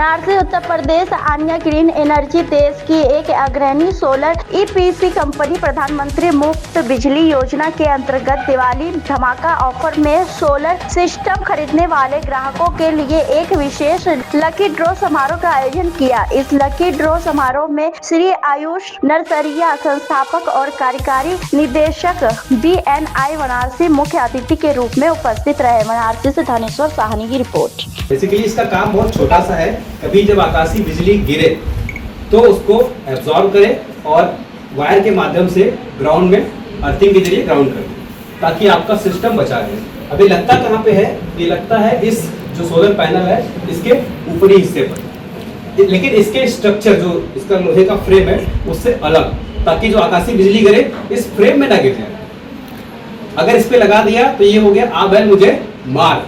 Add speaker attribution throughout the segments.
Speaker 1: Banarasi Uttar Pradesh Anya green energy देश की एक अग्रणी सोलर ईपीसी कंपनी प्रधानमंत्री मुफ्त बिजली योजना के अंतर्गत दिवाली धमाका ऑफर में सोलर सिस्टम खरीदने वाले ग्राहकों के लिए एक विशेष लकी ड्रॉ समारोह का आयोजन किया। इस लकी ड्रॉ समारोह में श्री आयुष नरसरिया संस्थापक और कार्यकारी निदेशक BNI बनारसी मुख्य अतिथि के रूप में उपस्थित रहे। बनारसी से धनेश्वर साहनी की रिपोर्ट।
Speaker 2: बेसिकली इसका काम बहुत छोटा सा है। कभी जब आकाशीय बिजली गिरे तो उसको एब्जॉर्ब करे और वायर के माध्यम से ग्राउंड में अर्थिंग के जरिए ग्राउंड कर दे, ताकि आपका सिस्टम बचा रहे। अभी लगता कहाँ पे है? ये लगता है इस जो सोलर पैनल है इसके ऊपरी हिस्से पर, लेकिन इसके स्ट्रक्चर जो इसका लोहे का फ्रेम है उससे अलग, ताकि जो आकाशीय बिजली गिरे इस फ्रेम में ना गिर जाए। अगर इस पे लगा दिया तो ये हो गया आ बैल मुझे मार,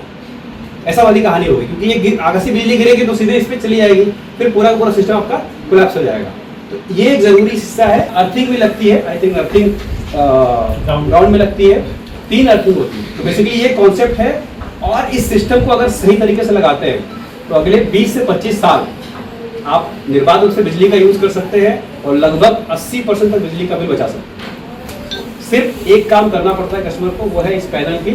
Speaker 2: ऐसा वाली कहानी होगी, क्योंकि ये आकाशीय बिजली गिरेगी तो सीधे इस पे चली जाएगी, फिर पूरा का पूरा सिस्टम आपका कोलैप्स हो जाएगा। तो ये एक जरूरी हिस्सा है। अर्थिंग भी लगती है, आई थिंक अर्थिंग ग्राउंड में लगती है, 3 अर्थिंग होती है। तो बेसिकली ये कॉन्सेप्ट है, और इस सिस्टम को अगर सही तरीके से लगाते हैं तो अगले 20 से 25 साल आप निर्बाध रूप से बिजली का यूज कर सकते हैं और लगभग 80% तक बिजली का बिल बचा सकते हैं। सिर्फ एक काम करना पड़ता है कस्टमर को, वो है इस पैनल की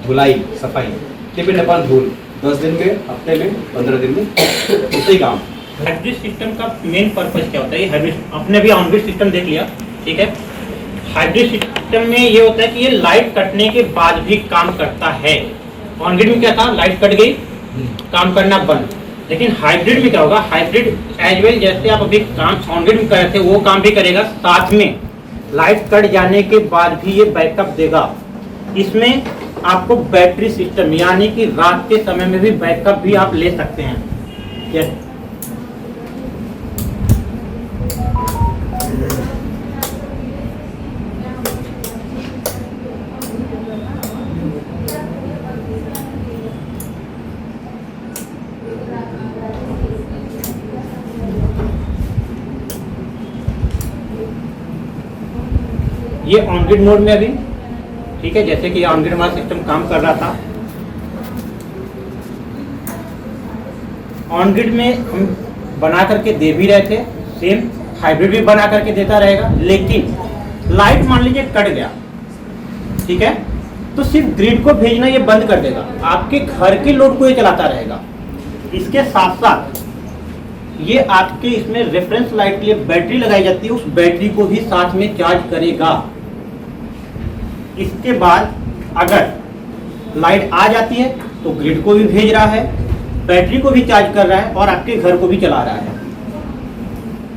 Speaker 2: धुलाई सफाई। डिपेंड अपॉन धूल 10 दिन में, हफ्ते में, 15 दिन में, उतना ही काम।
Speaker 3: हाइब्रिड सिस्टम का मेन पर्पज क्या होता है? ये हाइब्रिड आपने अभी ऑन ग्रिड सिस्टम देख लिया, ठीक है। हाइब्रिड सिस्टम में ये होता है कि ये लाइट कटने के बाद भी काम करता है। ऑन ग्रिड में क्या था? लाइट कट गई, काम करना बंद। लेकिन हाइब्रिड में क्या होगा? हाइब्रिड एज वेल जैसे आप अभी काम ऑन ग्रिड में कर रहे थे वो काम भी करेगा, साथ में लाइट कट जाने के बाद भी ये बैकअप देगा। इसमें आपको बैटरी सिस्टम यानी कि रात के समय में भी बैकअप भी आप ले सकते हैं। ये ऑन ग्रिड मोड में अभी ठीक है, जैसे कि ऑन ग्रिड हमारा सिस्टम काम कर रहा था। ऑन ग्रिड में हम बना करके दे भी रहे थे, सेम हाइब्रिड भी बना करके देता रहेगा। लेकिन लाइट मान लीजिए कट गया, ठीक है, तो सिर्फ ग्रिड को भेजना ये बंद कर देगा, आपके घर के लोड को ये चलाता रहेगा। इसके साथ साथ ये आपके इसमें रेफरेंस लाइट के लिए बैटरी लगाई जाती है, उस बैटरी को भी साथ में चार्ज करेगा। इसके बाद अगर लाइट आ जाती है तो ग्रिड को भी भेज रहा है, बैटरी को भी चार्ज कर रहा है और आपके घर को भी चला रहा है।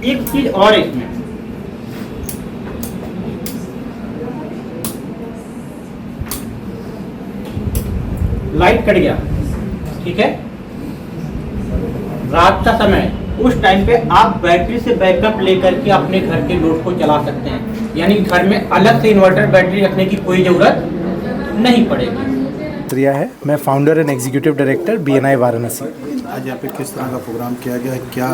Speaker 3: एक चीज और इसमें, लाइट कट गया, ठीक है, रात का समय, उस टाइम पे आप बैटरी से बैकअप लेकर के अपने घर के लोड को चला सकते हैं। यानी घर में अलग से इन्वर्टर बैटरी रखने की कोई जरूरत नहीं पड़ेगी।
Speaker 4: रिया है, मैं founder and executive director BNI Varanasi.
Speaker 5: आज यहाँ पे किस तरह का प्रोग्राम किया गया है, क्या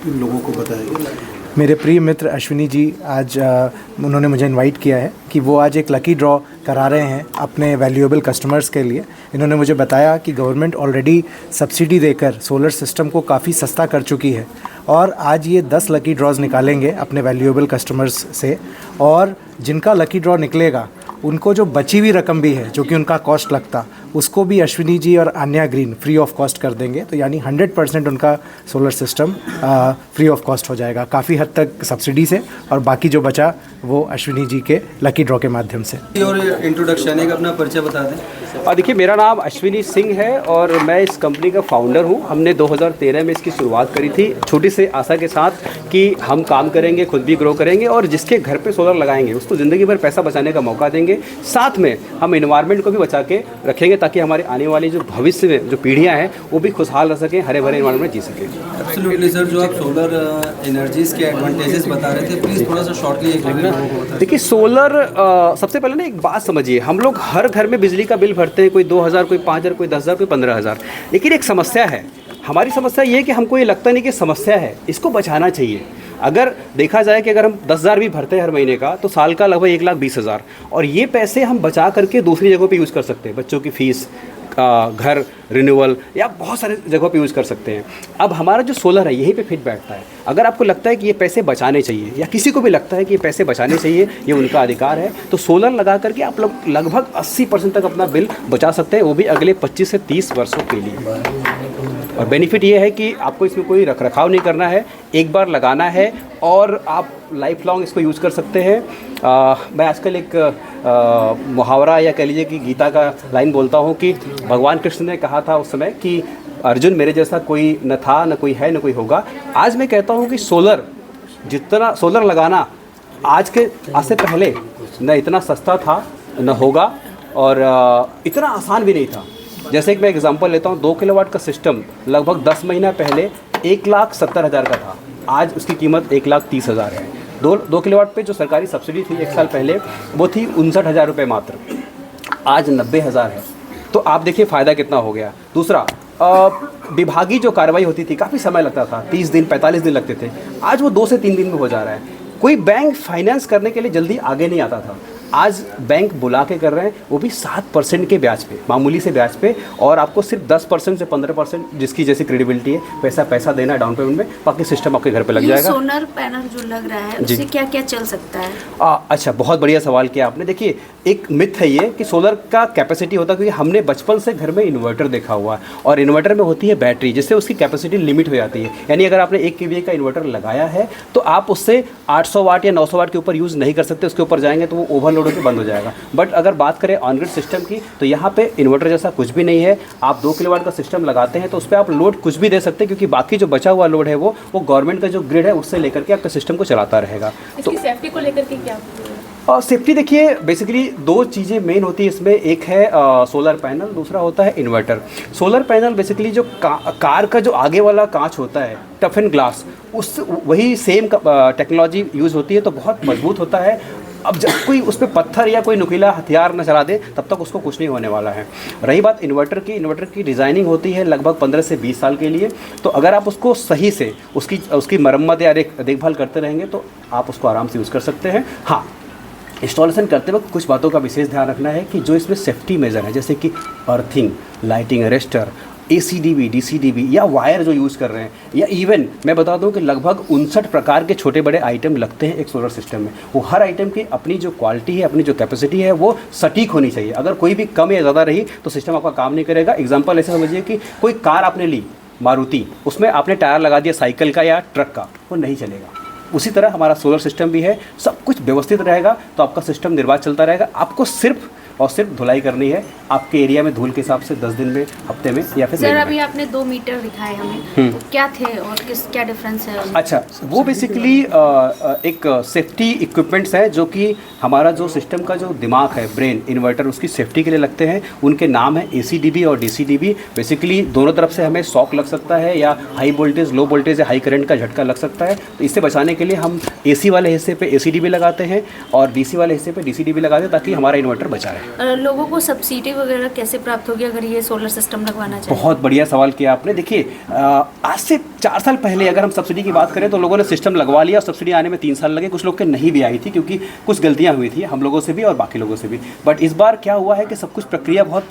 Speaker 5: लोगों को बताया गया?
Speaker 4: मेरे प्रिय मित्र अश्विनी जी आज उन्होंने मुझे इनवाइट किया है कि वो आज एक लकी ड्रॉ करा रहे हैं अपने वैल्यूएबल कस्टमर्स के लिए। इन्होंने मुझे बताया कि गवर्नमेंट ऑलरेडी सब्सिडी देकर सोलर सिस्टम को काफ़ी सस्ता कर चुकी है, और आज ये 10 लकी ड्रॉज निकालेंगे अपने वैल्यूएबल कस्टमर्स से, और जिनका लकी ड्रॉ निकलेगा उनको जो बची हुई रकम भी है जो कि उनका कॉस्ट लगता, उसको भी अश्विनी जी और Anya green free of cost कर देंगे। तो यानी 100% उनका solar system free of cost हो जाएगा, काफ़ी हद तक सब्सिडी से, और बाकी जो बचा वो अश्विनी जी के लकी ड्रॉ के माध्यम से।
Speaker 6: और इंट्रोडक्शन एक अपना परिचय बता दें।
Speaker 7: देखिए, मेरा नाम अश्विनी सिंह है और मैं इस कंपनी का फाउंडर हूँ। हमने 2013 में इसकी शुरुआत करी थी, छोटी सी आशा के साथ कि हम काम करेंगे, खुद भी ग्रो करेंगे और जिसके घर पे सोलर लगाएंगे उसको ज़िंदगी भर पैसा बचाने का मौका देंगे। साथ में हम इन्वायरमेंट को भी बचा के रखेंगे, ताकि हमारे आने वाली जो भविष्य में जो पीढ़ियाँ हैं वो भी खुशहाल रह सकें, हरे भरे इन्वायरमेंट में जी सकें।
Speaker 6: एब्सोल्युटली सर, जो आप सोलर एनर्जीज के एडवांटेजेस बता रहे थे, प्लीज़ थोड़ा सा शॉर्टली एक
Speaker 7: देखिए, सोलर सबसे पहले ना एक बात समझिए, हम लोग हर घर में बिजली का बिल भरते हैं, कोई 2000, कोई 5000, कोई 10,000, कोई 15,000। लेकिन एक समस्या है, हमारी समस्या ये है कि हमको ये लगता नहीं कि समस्या है, इसको बचाना चाहिए। अगर देखा जाए कि अगर हम 10,000 भी भरते हैं हर महीने का, तो साल का लगभग 1,20,000, और ये पैसे हम बचा करके दूसरी जगहों पे यूज़ कर सकते हैं। बच्चों की फ़ीस, घर रिन्यूअल या बहुत सारे जगहों पे यूज़ कर सकते हैं। अब हमारा जो सोलर है यहीं पे फिट बैठता है। अगर आपको लगता है कि ये पैसे बचाने चाहिए या किसी को भी लगता है कि ये पैसे बचाने चाहिए, ये उनका अधिकार है, तो सोलर लगा करके आप लोग लगभग 80% तक अपना बिल बचा सकते हैं, वो भी अगले 25 से 30 वर्षों के लिए। और बेनिफिट ये है कि आपको इसमें कोई रखरखाव नहीं करना है, एक बार लगाना है और आप लाइफ लॉन्ग इसको यूज़ कर सकते हैं। मैं आजकल एक मुहावरा या कह लीजिए कि गीता का लाइन बोलता हूँ कि भगवान कृष्ण ने कहा था उस समय कि अर्जुन मेरे जैसा कोई न था, न कोई है, न कोई होगा। आज मैं कहता हूँ कि सोलर लगाना आज से पहले न इतना सस्ता था, न होगा, और इतना आसान भी नहीं था। जैसे कि मैं एग्जांपल लेता हूँ, 2 किलोवाट का सिस्टम लगभग 10 महीना पहले 1,70,000 का था, आज उसकी कीमत 1,30,000 है। 2 किलोवाट पे जो सरकारी सब्सिडी थी 1 साल पहले वो थी 59,000 रुपये मात्र, आज 90,000 है। तो आप देखिए फ़ायदा कितना हो गया। दूसरा, विभागीय जो कार्रवाई होती थी काफ़ी समय लगता था, 30 दिन 45 दिन लगते थे, आज वो 2 से 3 दिन में हो जा रहा है। कोई बैंक फाइनेंस करने के लिए जल्दी आगे नहीं आता था, आज बैंक बुला के कर रहे हैं, वो भी 7% के ब्याज पे, मामूली से ब्याज पे, और आपको सिर्फ 10% से 15% जिसकी जैसी क्रेडिबिलिटी है पैसा देना है डाउन पेमेंट में, बाकी सिस्टम आपके घर पे लग जाएगा।
Speaker 8: सोलर पैनल जो लग रहा है उससे क्या क्या चल सकता है?
Speaker 7: अच्छा, बहुत बढ़िया सवाल किया आपने। देखिए, एक मिथ है ये कि सोलर का कैपेसिटी होता है, क्योंकि हमने बचपन से घर में इन्वर्टर देखा हुआ है, और इन्वर्टर में होती है बैटरी, जिससे उसकी कैपेसिटी लिमिट हो जाती है। यानी अगर आपने 1 kVA का इन्वर्टर लगाया है तो आप उससे 800 वाट या 900 वाट के ऊपर यूज़ नहीं कर सकते, उसके ऊपर जाएंगे तो वो ओवरलोड होकर बंद हो जाएगा। बट अगर बात करें ऑन ग्रिड सिस्टम की, तो यहाँ पे इन्वर्टर जैसा कुछ भी नहीं है। आप 2 किलोवाट का सिस्टम लगाते हैं तो उस पर आप लोड कुछ भी दे सकते हैं, क्योंकि बाकी जो बचा हुआ लोड है वो गवर्नमेंट का जो ग्रिड है उससे लेकर के आपका सिस्टम को चलाता रहेगा।
Speaker 8: इसकी सेफ्टी को लेकर के क्या?
Speaker 7: और सेफ्टी देखिए, बेसिकली 2 चीज़ें मेन होती है इसमें, एक है सोलर पैनल, दूसरा होता है इन्वर्टर। सोलर पैनल बेसिकली जो कार का जो आगे वाला कांच होता है, टफ एंड ग्लास, उस वही सेम टेक्नोलॉजी यूज़ होती है, तो बहुत मजबूत होता है। अब जब कोई उस पर पत्थर या कोई नुकीला हथियार न चला दे तब तक उसको कुछ नहीं होने वाला है। रही बात इन्वर्टर की डिज़ाइनिंग होती है लगभग 15 से 20 साल के लिए, तो अगर आप उसको सही से उसकी मरम्मत या देखभाल करते रहेंगे तो आप उसको आराम से यूज़ कर सकते हैं। हाँ, इंस्टॉलेशन करते वक्त कुछ बातों का विशेष ध्यान रखना है कि जो इसमें सेफ्टी मेजर है, जैसे कि earthing, lighting arrester, ACDB, DCDB या वायर जो यूज़ कर रहे हैं, या इवन मैं बता दूं कि लगभग 59 प्रकार के छोटे बड़े आइटम लगते हैं एक सोलर सिस्टम में। वो हर आइटम की अपनी जो क्वालिटी है, अपनी जो कैपेसिटी है, वो सटीक होनी चाहिए। अगर कोई भी कम या ज़्यादा रही तो सिस्टम आपका काम नहीं करेगा। एग्जाम्पल ऐसे समझिए कि कोई कार आपने ली मारुति, उसमें आपने टायर लगा दिया साइकिल का या ट्रक का, वो नहीं चलेगा। उसी तरह हमारा सोलर सिस्टम भी है, सब कुछ व्यवस्थित रहेगा तो आपका सिस्टम निर्बाध चलता रहेगा। आपको सिर्फ और सिर्फ धुलाई करनी है आपके एरिया में धूल के हिसाब से 10 दिन में, हफ्ते में या फिर
Speaker 8: सर अभी आपने 2 मीटर दिखाए हमें, तो क्या थे और क्या डिफरेंस है?
Speaker 7: अच्छा, वो बेसिकली एक सेफ्टी इक्विपमेंट्स है जो कि हमारा जो सिस्टम का जो दिमाग है, ब्रेन, इन्वर्टर, उसकी सेफ्टी के लिए लगते हैं। उनके नाम है ACDB और DCDB। बेसिकली दोनों तरफ से हमें शॉक लग सकता है, या हाई वोल्टेज, लो वोल्टेज या हाई करंट का झटका लग सकता है। तो इससे बचाने के लिए हम AC वाले हिस्से पे ACDB लगाते हैं और DC वाले हिस्से पे DCDB लगाते हैं, ताकि हमारा इन्वर्टर बचा रहे।
Speaker 8: लोगों को सब्सिडी वगैरह कैसे प्राप्त होगी अगर ये सोलर सिस्टम लगवाना चाहिए?
Speaker 7: बहुत बढ़िया सवाल किया आपने। देखिए, आज से 4 साल पहले अगर हम सब्सिडी की बात करें तो लोगों ने सिस्टम लगवा लिया और सब्सिडी आने में 3 साल लगे। कुछ लोग के नहीं भी आई थी, क्योंकि कुछ गलतियां हुई थी हम लोगों से भी और बाकी लोगों से भी। बट इस बार क्या हुआ है कि सब कुछ प्रक्रिया बहुत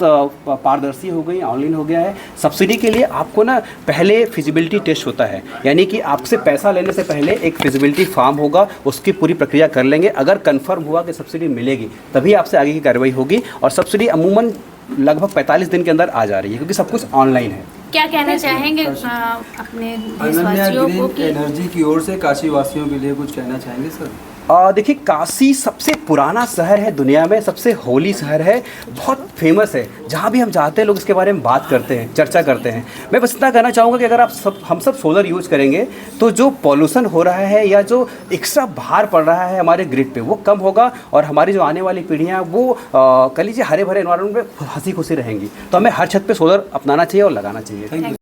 Speaker 7: पारदर्शी हो गई, ऑनलाइन हो गया है। सब्सिडी के लिए आपको ना पहले फिजिबिलिटी टेस्ट होता है, यानी कि आपसे पैसा लेने से पहले एक फिजिबिलिटी फॉर्म होगा, उसकी पूरी प्रक्रिया कर लेंगे। अगर कंफर्म हुआ कि सब्सिडी मिलेगी तभी आपसे आगे की कार्रवाई होगी, और सब्सिडी अमूमन लगभग 45 दिन के अंदर आ जा रही है, क्योंकि सब कुछ ऑनलाइन है।
Speaker 8: क्या कहना चाहेंगे अपने देशवासियों को कि
Speaker 6: एनर्जी की ओर से काशी वासियों के लिए कुछ कहना चाहेंगे सर?
Speaker 7: देखिए, काशी सबसे पुराना शहर है दुनिया में, सबसे होली शहर है, बहुत फेमस है। जहाँ भी हम जाते हैं लोग इसके बारे में बात करते हैं, चर्चा करते हैं। मैं बस इतना कहना चाहूँगा कि अगर हम सब सोलर यूज़ करेंगे तो जो पॉल्यूशन हो रहा है या जो एक्स्ट्रा भार पड़ रहा है हमारे ग्रिड पे, वो कम होगा, और हमारी जो आने वाली पीढ़ियाँ वो कह लीजिए हरे भरे एनवायरनमेंट में हंसी खुशी रहेंगी। तो हमें हर छत पे सोलर अपनाना चाहिए और लगाना चाहिए।